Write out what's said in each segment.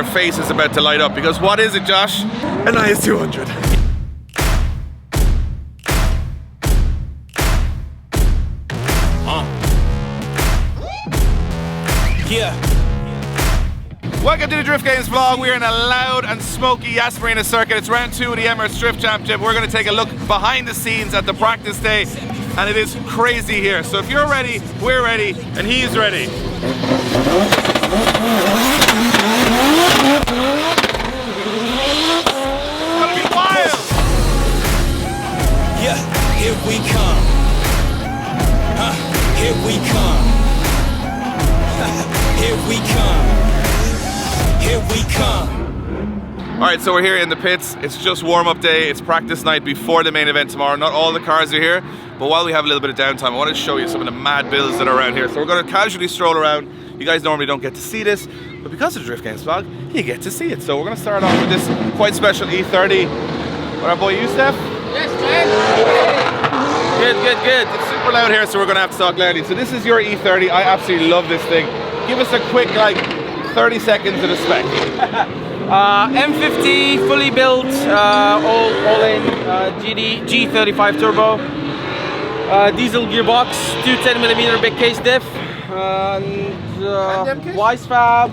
your face is about to light up, because what is it, Josh? An IS 200. Yeah. Welcome to the Drift Games vlog. We're in a loud and smoky Yas Marina Circuit. It's round 2 of the Emirates Drift Championship. We're going to take a look behind the scenes at the practice day, and it is crazy here. So if you're ready, we're ready, and he's ready. It's gonna be wild! Yeah, here we come. Here we come. Here we come. Here we come. All right, so we're here in the pits. It's just warm-up day. It's practice night before the main event tomorrow. Not all the cars are here, but while we have a little bit of downtime, I want to show you some of the mad builds that are around here. So we're going to casually stroll around. You guys normally don't get to see this, but because of the Drift Games vlog, you get to see it. So we're going to start off with this quite special E30. With our boy Youssef. Yes, man. Good. It's super loud here, so we're going to have to talk loudly. So this is your E30. I absolutely love this thing. Give us a quick, 30 seconds of the spec. M50 fully built, all in G35 turbo, diesel gearbox, 210mm big case diff, and wise fab.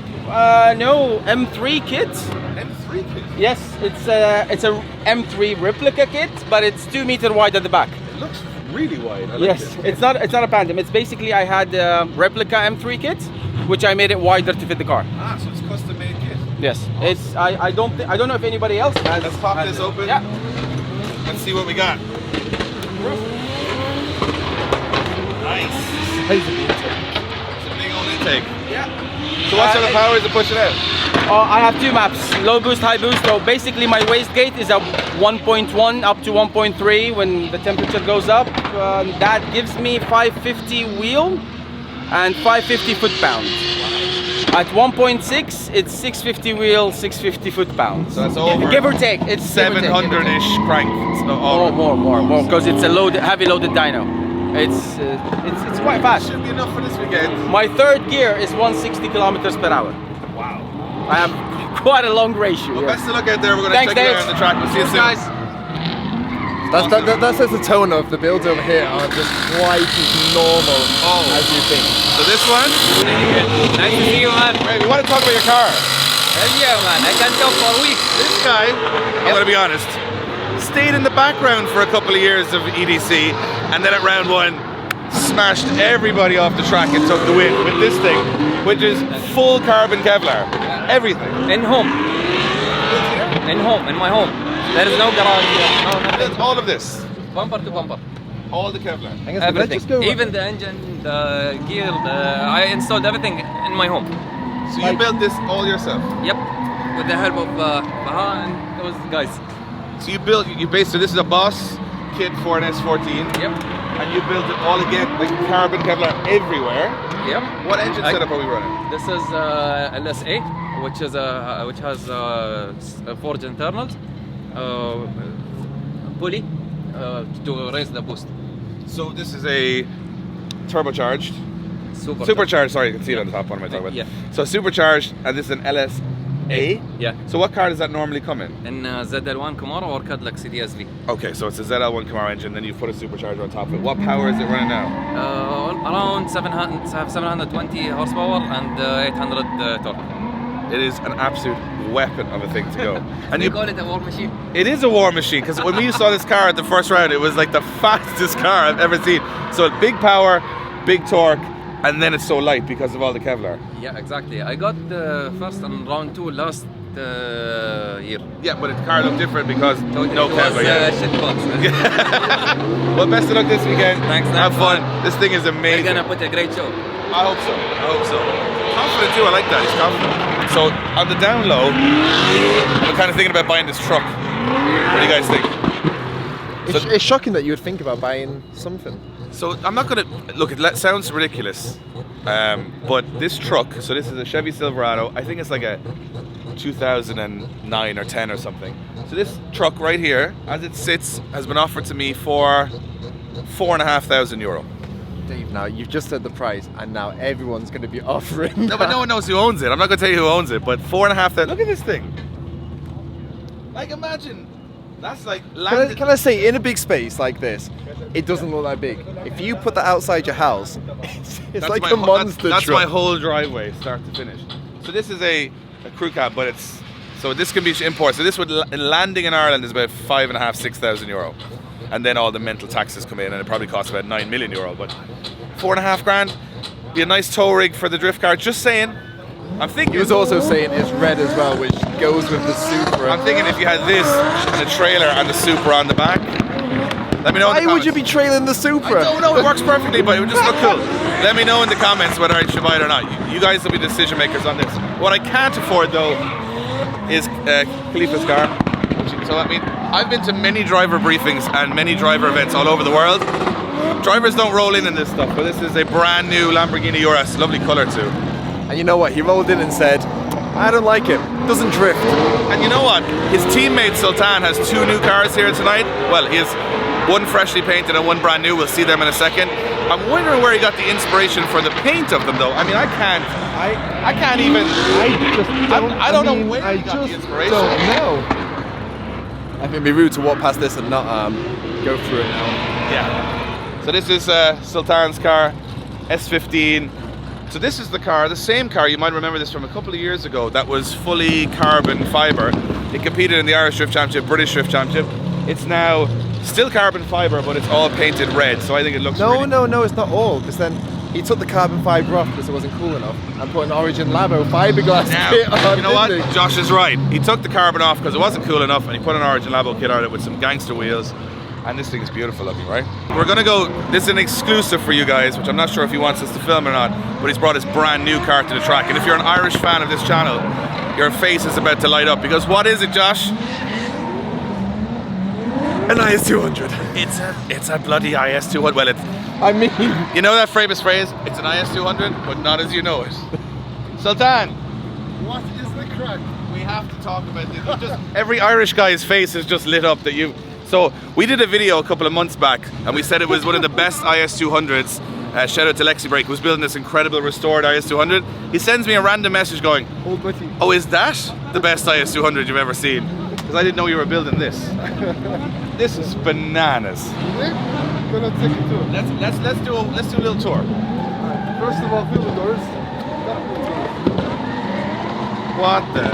No, M3 kit. M3 kit? Yes, it's a M3 replica kit, but it's 2 meter wide at the back. It looks really wide. Yes, it's not a Phantom. It's basically I had a replica M3 kit, which I made it wider to fit the car. Ah, so it's custom made kit. Yes, it's I don't know if anybody else has. Let's pop this open. Yeah. Let's see what we got. Nice. It's a big old intake. Yeah. So what sort of power is it pushing out? I have 2 maps, low boost, high boost. So basically my wastegate is a 1.1 up to 1.3 when the temperature goes up. That gives me 550 wheel and 550 foot-pound. At 1.6, it's 650 wheel, 650 foot-pound. So that's over. Give or take, it's 700-ish crank. More, because it's a heavy loaded dyno. It's quite fast. Should be enough for this weekend. My third gear is 160 kilometers per hour. Wow. I have quite a long ratio. Well, yes. best of luck out there. We're going to check it out on the track. We'll see you soon. Guys. That says the tone of the builds over here are just quite as normal as you think. So this one? Nice to see you, man. Wait, we want to talk about your car. Hell yeah, man. I can't talk for a week. This guy, I'm going to be honest, stayed in the background for a couple of years of EDC, and then at round 1, smashed everybody off the track and took the win with this thing, which is full carbon Kevlar. Everything. In home. In my home. There is no garage here. No, nothing. All of this. Bumper to bumper. All the Kevlar. Everything. Even the engine, the gear, I installed everything in my home. So you built this all yourself? Yep. With the help of Baha and those guys. So you based, so this is a Boss kit for an S14. Yep. And you built it all again, like carbon Kevlar everywhere. Yep. What engine setup are we running? This is LSA, which has forged internals, pulley to raise the boost. So this is a turbocharged, Supercharged. sorry, you can see it on the top. What am I talking about? Yeah. So supercharged, and this is an LSA. Yeah. So what car does that normally come in? In ZL1 Camaro or Cadillac CDSV. Okay, so it's a ZL1 Camaro engine, then you put a supercharger on top of it. What power is it running now? Around 720 horsepower and 800 torque. It is an absolute weapon of a thing to go. And you call it a war machine? It is a war machine, because when we saw this car at the first round, it was like the fastest car I've ever seen. So big power, big torque, and then it's so light because of all the Kevlar. Yeah, exactly. I got the first on round 2 last year. Yeah, but the car looked different because Totally. no Kevlar. Yeah. Shitbox. Well, best of luck this weekend. Thanks. Have fun. This thing is amazing. We're gonna put a great show. I hope so. Confident too. I like that. He's confident. So on the down low, I'm kind of thinking about buying this truck. What do you guys think? It's shocking that you would think about buying something. So I'm not gonna look. It sounds ridiculous, but this truck. So this is a Chevy Silverado. I think it's like a 2009 or 10 or something. So this truck right here, as it sits, has been offered to me for €4,500. Dave, now you've just said the price, and now everyone's going to be offering. No, but no one knows who owns it. I'm not going to tell you who owns it, but 4,500. Look at this thing. Like, imagine. That's like landed. Can I say, in a big space like this, it doesn't look that big. If you put that outside your house, it's like a monster That's truck. my whole driveway, start to finish. So this is a crew cab, but it's so this can be imported. So this would landing in Ireland is about 5,500, 6,000 euro, and then all the mental taxes come in, and it probably costs about 9 million euro. But 4.5 grand, be a nice tow rig for the drift car. Just saying. I'm thinking. He was also saying it's red as well, which goes with the Supra. I'm thinking if you had this and a trailer and the Supra on the back. Let me know. Why would you be trailing the Supra? I don't know. It works perfectly, but it would just look cool. Let me know in the comments whether I should buy it or not. You guys will be decision makers on this. What I can't afford though is Khalifa's car. So I mean, I've been to many driver briefings and many driver events all over the world. Drivers don't roll in this stuff, but this is a brand new Lamborghini Urus. Lovely color too. And you know what? He rolled in and said, I don't like it. Doesn't drift. And you know what? His teammate Sultan has 2 new cars here tonight. Well, he has one freshly painted and one brand new. We'll see them in a second. I'm wondering where he got the inspiration for the paint of them, though. I mean, I can't even. I don't know where he got the inspiration. I don't know. I think it'd be rude to walk past this and not go through it now. Yeah. So this is Sultan's car, S15. So this is the car, the same car, you might remember this from a couple of years ago, that was fully carbon fibre. It competed in the Irish Drift Championship, British Drift Championship. It's now still carbon fibre, but it's all painted red, so I think it looks No, really... it's not all, because then he took the carbon fibre off because it wasn't cool enough and put an Origin Labo fiberglass Now, kit on. you know what? Didn't he? Josh is right. He took the carbon off because it wasn't cool enough, and he put an Origin Labo kit on it with some gangster wheels. And this thing is beautiful looking, right? We're gonna go, this is an exclusive for you guys, which I'm not sure if he wants us to film or not, but he's brought his brand new car to the track. And if you're an Irish fan of this channel, your face is about to light up, because what is it, Josh? An IS200. It's a bloody IS200. Well, it's, I mean, you know that famous phrase, it's an IS200, but not as you know it. Sultan, what is the crack? we have to talk about this. Just, every Irish guy's face is just lit up that you... So we did a video a couple of months back, and we said it was one of the best IS200s. Shout out to Lexi Brake, who's building this incredible restored IS200. He sends me a random message going, oh, is that the best IS200 you've ever seen? Because I didn't know you were building this. This is bananas. Gonna take it too. Let's do a little tour. First of all, fill the doors. What the?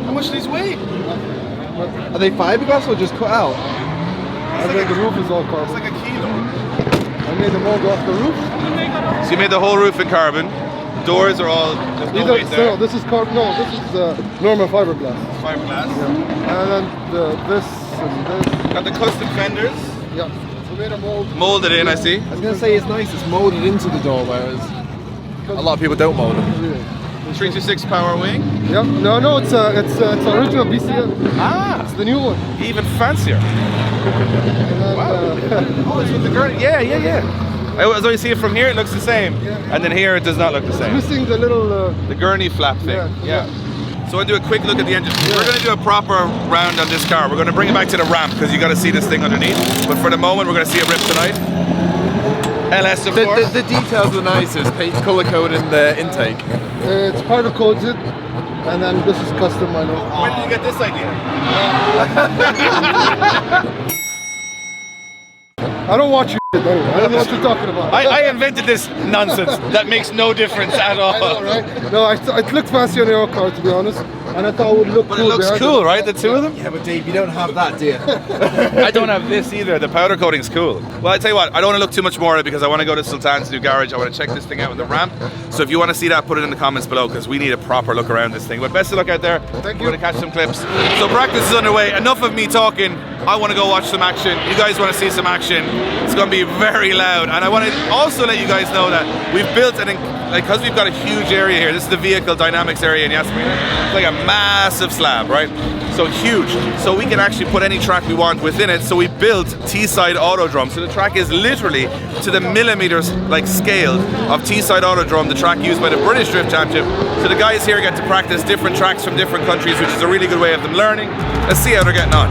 How much do these weigh? Are they fiberglass or just cut out? I think the roof is all It's carbon. like a kilo. I made them all go off the roof. So you made the whole roof in carbon. The doors are all, there's no weight there. This is carbon. No, this is normal fiberglass. Fiberglass. And then this and this. Got the custom fenders. Yeah. So we made a mold. Molded in, I see. I was gonna say it's nice. It's molded into the door, whereas a lot of people don't mold them. 326 power wing. Yeah. No, it's original BCL. Ah, It's the new one. even fancier. And then, Oh, it's with the gurney. Yeah. I always see it from here, it looks the same. And then here, it does not look the same. missing the little. The gurney flap thing. Yeah. So I'll do a quick look at the engine. We're going to do a proper round on this car. We're going to bring it back to the ramp because you got to see this thing underneath. But for the moment, we're going to see it rip tonight. LS, of course. The details are nice. It's color coded in the intake. It's powder coated, and then this is custom. I know. Where did you get this idea? I don't watch you. Anyway. I don't know what you're talking about. I invented this nonsense that makes no difference at all. I know, right? No, it looked fancy on your car, to be honest, and I thought it would look But cool. it looks behind cool, it. right? The two of them? Yeah, but Dave, you don't have that, do you? I don't have this either. The powder coating's cool. Well, I tell you what, I don't want to look too much more at it because I want to go to Sultan's new garage. I want to check this thing out with the ramp. So if you want to see that, put it in the comments below because we need a proper look around this thing. But best of luck out there. Thank you. We're going to catch some clips. So practice is underway. Enough of me talking. I want to go watch some action. You guys want to see some action. It's going to be very loud. And I want to also let you guys know that we've built because we've got a huge area here. This is the vehicle dynamics area in Yas Marina. It's like a massive slab, right? So huge. So we can actually put any track we want within it. So we built T-side autodrum. So the track is literally to the millimeters scale of T-side autodrum, the track used by the British Drift Championship. So the guys here get to practice different tracks from different countries, which is a really good way of them learning. Let's see how they're getting on.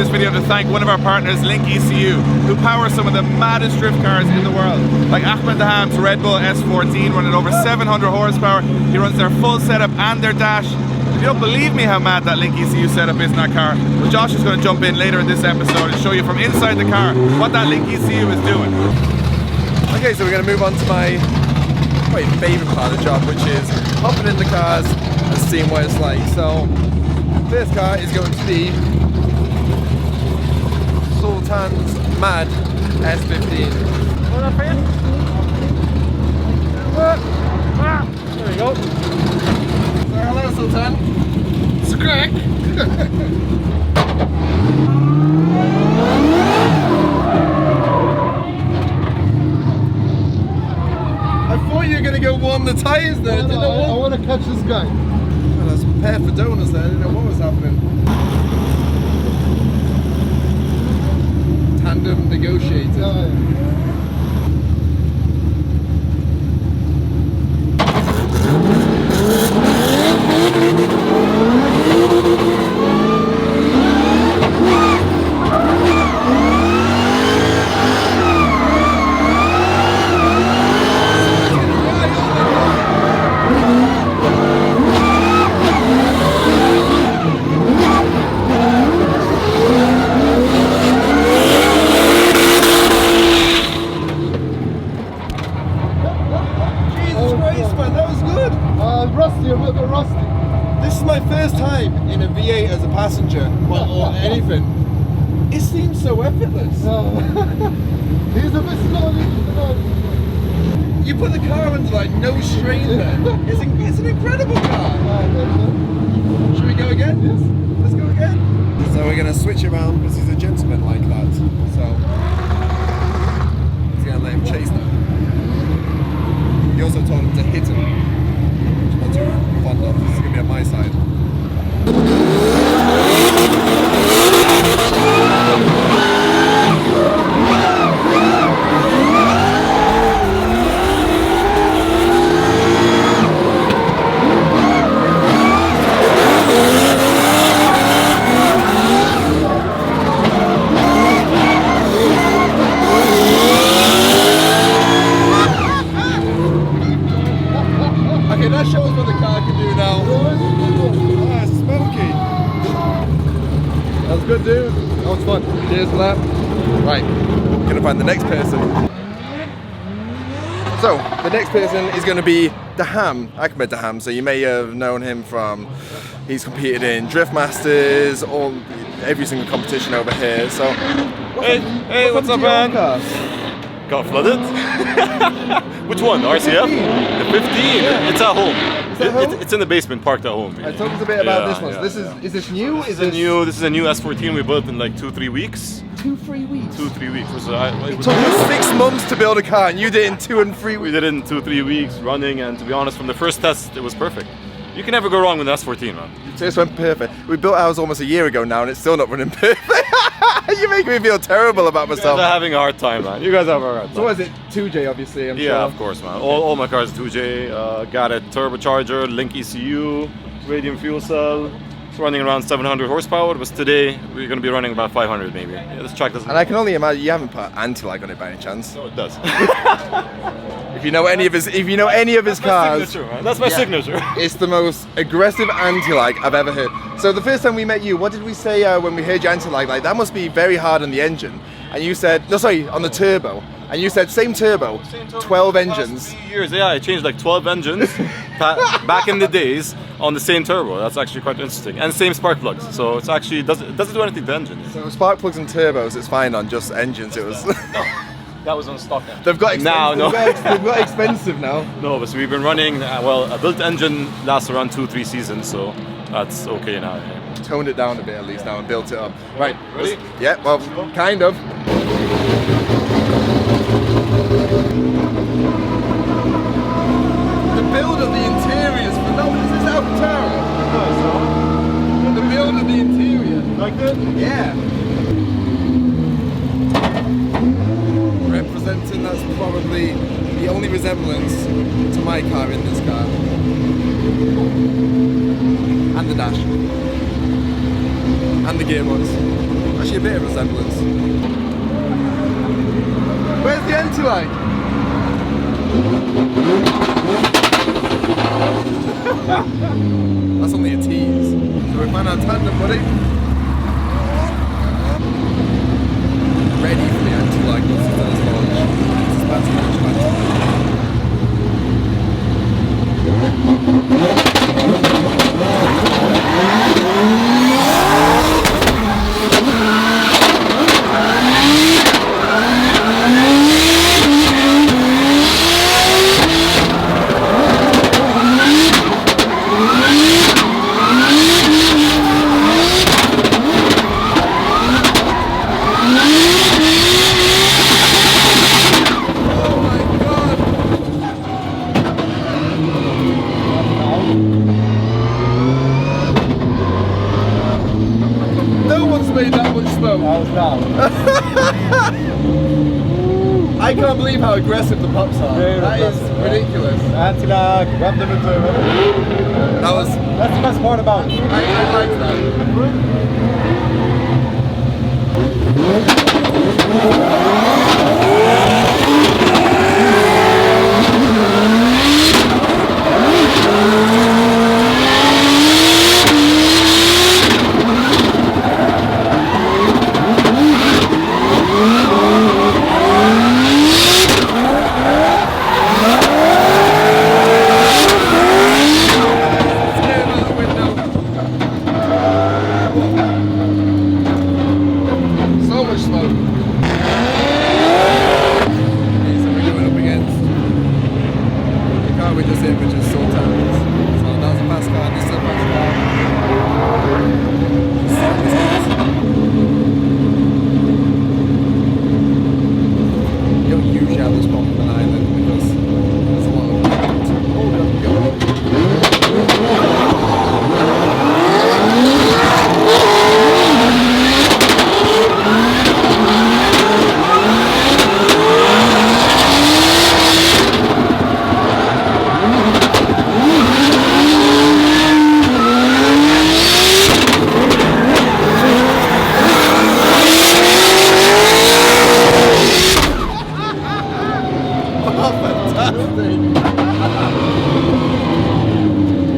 this video to thank one of our partners, Link ECU, who powers some of the maddest drift cars in the world. Like Ahmad Daham's Red Bull S14 running over 700 horsepower. He runs their full setup and their dash. If you don't believe me how mad that Link ECU setup is in that car, well, Josh is going to jump in later in this episode and show you from inside the car what that Link ECU is doing. Okay, so we're going to move on to my favourite part of the job, which is hopping in the cars and seeing what it's like. So, this car is going to be Sultan's Mad S15. What up, man? There we go. So, hello, Sultan. It's a crack. I thought you were going to go warm the tyres there. I want to catch this guy. I was prepared for donuts there. I didn't know what was happening. Tandem negotiator. Rusty, a little bit rusty. This is my first time in a V8 as a passenger, or anything. It seems so effortless. He's a bit slowly. You put the car under like no strain there. It's an incredible car. Should we go again? Yes. Let's go again. So we're going to switch around because he's a gentleman like that. So he's going to let him chase now. He also told him to hit him. Which I'm not too fond of. This is going to be on my side. Okay, that shows what the car can do now. Ah, smoky. That was good, dude. That was fun. Cheers for that. Right, gonna find the next person. So, the next person is gonna be Daham, Ahmad Daham. So you may have known him from, he's competed in Drift Masters, every single competition over here. So, Hey, what's up, man? Got flooded? Which one? RCF? The 15? Yeah. It's at home. at home? It's in the basement, parked at home. Talk to us a bit about this one. Yeah, So is this new? This is a new S14 we built in like 2-3 weeks. 2-3 weeks? 2-3 weeks. It took us 6 months to build a car and you did it in 2 and 3 We weeks. did it in 2-3 weeks running, and to be honest, from the first test, it was perfect. You can never go wrong with an S14, man. This went perfect. We built ours almost a year ago now and it's still not running perfect. You make me feel terrible about You guys myself. are having a hard time, man. You guys have a hard time. So what is it? 2J obviously, I'm Yeah, sure. of course, man. All my cars are 2J. Got a turbocharger, Link ECU, radium fuel cell. It's running around 700 horsepower, but today we're going to be running about 500 maybe. Yeah, this track doesn't... And I can only imagine you haven't put anti-lag on it by any chance. No, it does. If you know any of his cars, Signature, man. That's my signature. it's the most aggressive anti-lag I've ever heard. So the first time we met you, what did we say when we heard your anti-lag? Like that must be very hard on the engine. And you said, no, sorry, on the turbo. And you said same turbo, 12 engines. 3 years, yeah, I changed like 12 engines back in the days on the same turbo. That's actually quite interesting. And same spark plugs. So it's actually doesn't do anything to the engine. So spark plugs and turbos, it's fine on just engines. It was. That was on stock. They've got expensive. Now, no. They've got expensive now. No, but so we've been running. Well, a built engine lasts around 2-3 seasons, so that's okay now. Yeah. Toned it down a bit at least now and built it up. Right. Ready? Yeah. Well, kind of. The build of the interior is phenomenal. Is this Alcantara? The build of the interior. Like that? Yeah. Representing, that's probably the only resemblance to my car in this car. And the dash. And the gearbox. Actually a bit of resemblance. Where's the anti-lag? That's only a tease. So we found our tandem buddy. Ready for the anti-lag once it's done its launch. It's about to launch I can't believe how aggressive the pops are. That is ridiculous. Anti-lag, grab them into That's the best part about it. I like we just hit, which is Sultan. So that was a fast car, this is a fast car. You don't usually have this problem on an island because there's a lot of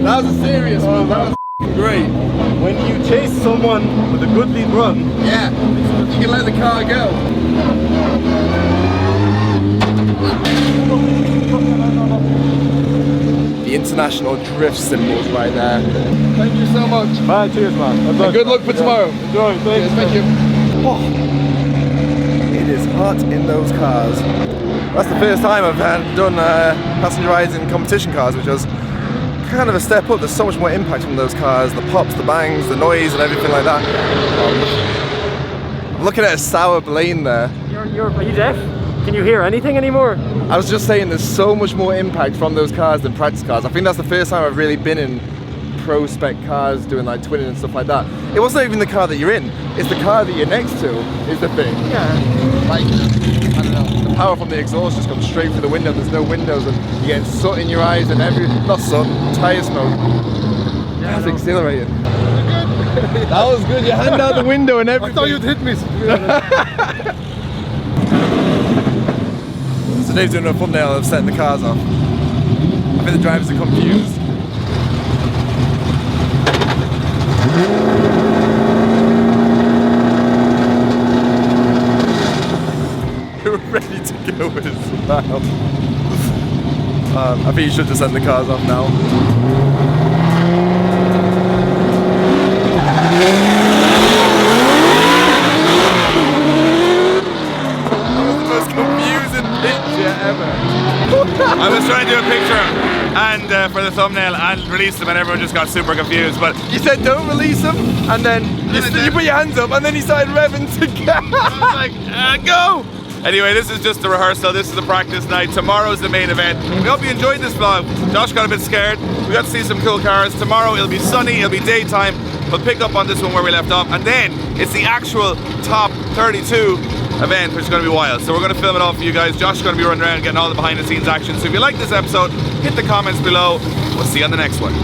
That was a serious one, that was great. When you chase someone with a good lead run, yeah, you can let the car go. The international drift symbols right there. Thank you so much. bye, cheers man. And good luck for tomorrow. Enjoy, Cheers, thank you. Oh, it is hot in those cars. That's the first time I've done passenger rides in competition cars, which was kind of a step up. There's so much more impact from those cars, the pops, the bangs, the noise and everything like that. I'm looking at a sour Blaine there. Are you deaf? Can you hear anything anymore? I was just saying there's so much more impact from those cars than practice cars. I think that's the first time I've really been in pro spec cars doing like twinning and stuff like that. It wasn't even the car that you're in, it's the car that you're next to is the thing. Yeah. Like, I don't know, the power from the exhaust just comes straight through the window, there's no windows and you get soot in your eyes and not soot, tyre smoke. Yeah, That's exhilarating. That was good, your hand out the window and everything. I thought you'd hit me. So Dave's doing a thumbnail of setting the cars off. I think the drivers are confused. We're ready to go as well. I think you should just send the cars off now. That was the most confusing picture ever. I was trying to do a picture and for the thumbnail and release them and everyone just got super confused, but You said don't release them, and then you put your hands up, and then you started revving to go. I was like, go! Anyway, this is just a rehearsal, this is a practice night, tomorrow's the main event. We hope you enjoyed this vlog. Josh got a bit scared, we got to see some cool cars. Tomorrow it'll be sunny, it'll be daytime. We'll pick up on this one where we left off, and then it's the actual top 32 event, which is going to be wild. So we're going to film it all for you guys. Josh is going to be running around getting all the behind the scenes action. So if you like this episode, hit the comments below. We'll see you on the next one.